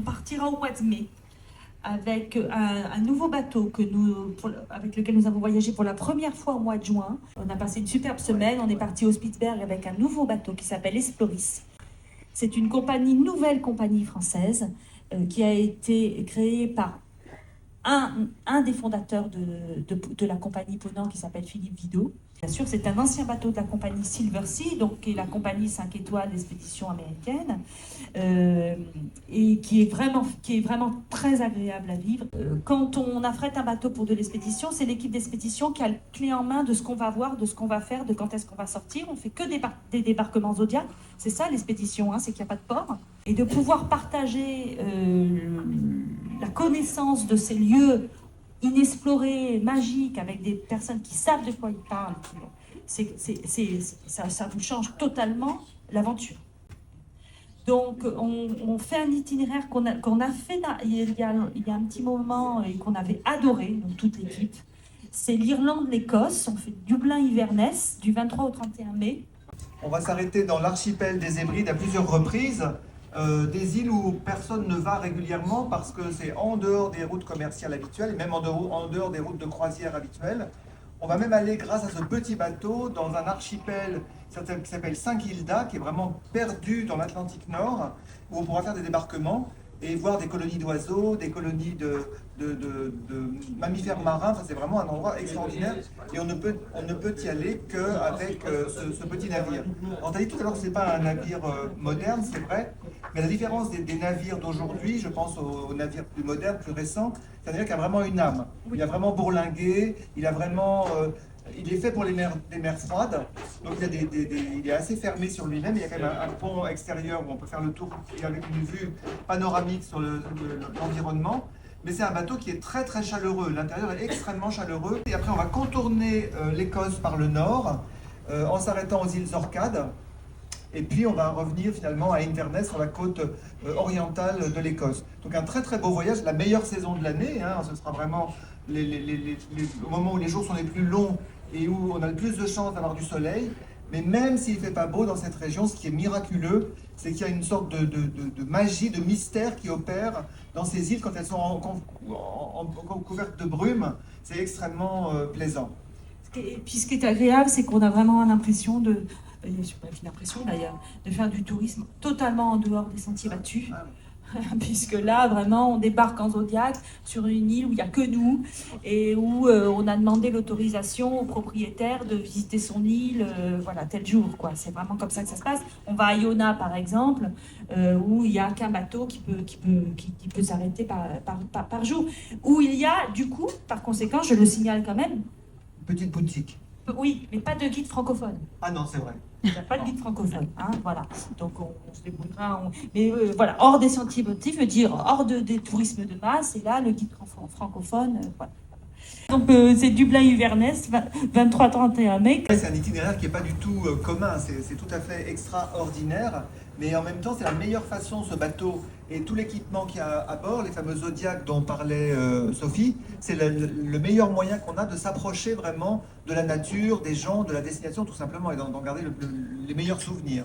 On partira au mois de mai avec un nouveau bateau avec lequel nous avons voyagé pour la première fois au mois de juin. On a passé une superbe semaine, on est parti au Spitzberg avec un nouveau bateau qui s'appelle Esploris. C'est une nouvelle compagnie française qui a été créée par un des fondateurs de la compagnie Ponant qui s'appelle Philippe Vidot. Bien sûr, c'est un ancien bateau de la compagnie Silver Sea, donc qui est la compagnie 5 étoiles d'expédition américaine, et qui est vraiment très agréable à vivre. Quand on affrète un bateau pour de l'expédition, c'est l'équipe d'expédition qui a le clé en main de ce qu'on va voir, de ce qu'on va faire, de quand est-ce qu'on va sortir. On fait que des débarquements Zodiac. C'est ça l'expédition, c'est qu'il n'y a pas de port. Et de pouvoir partager la connaissance de ces lieux inexplorés, magiques, avec des personnes qui savent de quoi ils parlent, ça vous change totalement l'aventure. Donc, on fait un itinéraire qu'on a fait il y a un petit moment et qu'on avait adoré, donc toute l'équipe. C'est l'Irlande, l'Écosse. On fait Dublin-Inverness du 23 au 31 mai. On va s'arrêter dans l'archipel des Hébrides à plusieurs reprises. Des îles où personne ne va régulièrement parce que c'est en dehors des routes commerciales habituelles et même en dehors des routes de croisière habituelles. On va même aller, grâce à ce petit bateau, dans un archipel qui s'appelle Saint-Kilda, qui est vraiment perdu dans l'Atlantique Nord, où on pourra faire des débarquements et voir des colonies d'oiseaux, des colonies de mammifères marins. Enfin, c'est vraiment un endroit extraordinaire et on ne peut y aller qu'avec ce petit navire. On t'a dit tout à l'heure que ce n'est pas un navire moderne, c'est vrai, mais la différence des navires d'aujourd'hui, je pense aux navires plus modernes, plus récents, c'est un navire qui a vraiment une âme. Il a vraiment bourlingué, il est fait pour les mers froides, donc il est assez fermé sur lui-même. Il y a quand même un pont extérieur où on peut faire le tour avec une vue panoramique sur l'environnement. Mais c'est un bateau qui est très très chaleureux. L'intérieur est extrêmement chaleureux. Et après, on va contourner l'Écosse par le nord en s'arrêtant aux îles Orcades. Et puis, on va revenir finalement à Inverness, sur la côte orientale de l'Écosse. Donc, un très très beau voyage, la meilleure saison de l'année. Ce sera vraiment au moment où les jours sont les plus longs et où on a le plus de chances d'avoir du soleil. Mais même s'il ne fait pas beau dans cette région, ce qui est miraculeux, c'est qu'il y a une sorte de magie, de mystère qui opère dans ces îles quand elles sont couvertes de brume. C'est extrêmement plaisant. Et puis ce qui est agréable, c'est qu'on a vraiment l'impression d'ailleurs, de faire du tourisme totalement en dehors des sentiers battus. Puisque là, vraiment, on débarque en Zodiac sur une île où il n'y a que nous et où on a demandé l'autorisation au propriétaire de visiter son île, voilà, tel jour, quoi. C'est vraiment comme ça que ça se passe. On va à Iona, par exemple, où il n'y a qu'un bateau qui peut s'arrêter par jour. Où il y a, du coup, par conséquent, je le signale quand même... Petite boutique. Oui, mais pas de guide francophone. Ah non, c'est vrai. Il n'y a pas de guide francophone, voilà. Donc on se débrouillera. Mais voilà, hors des sentiers battus, veut dire hors des tourismes de masse, et là, le guide francophone, voilà. Donc c'est Dublin-Inverness, 23-31 mai. C'est un itinéraire qui n'est pas du tout commun, c'est tout à fait extraordinaire, mais en même temps c'est la meilleure façon, ce bateau et tout l'équipement qu'il y a à bord, les fameux Zodiacs dont parlait Sophie, c'est le meilleur moyen qu'on a de s'approcher vraiment de la nature, des gens, de la destination tout simplement, et d'en garder les meilleurs souvenirs.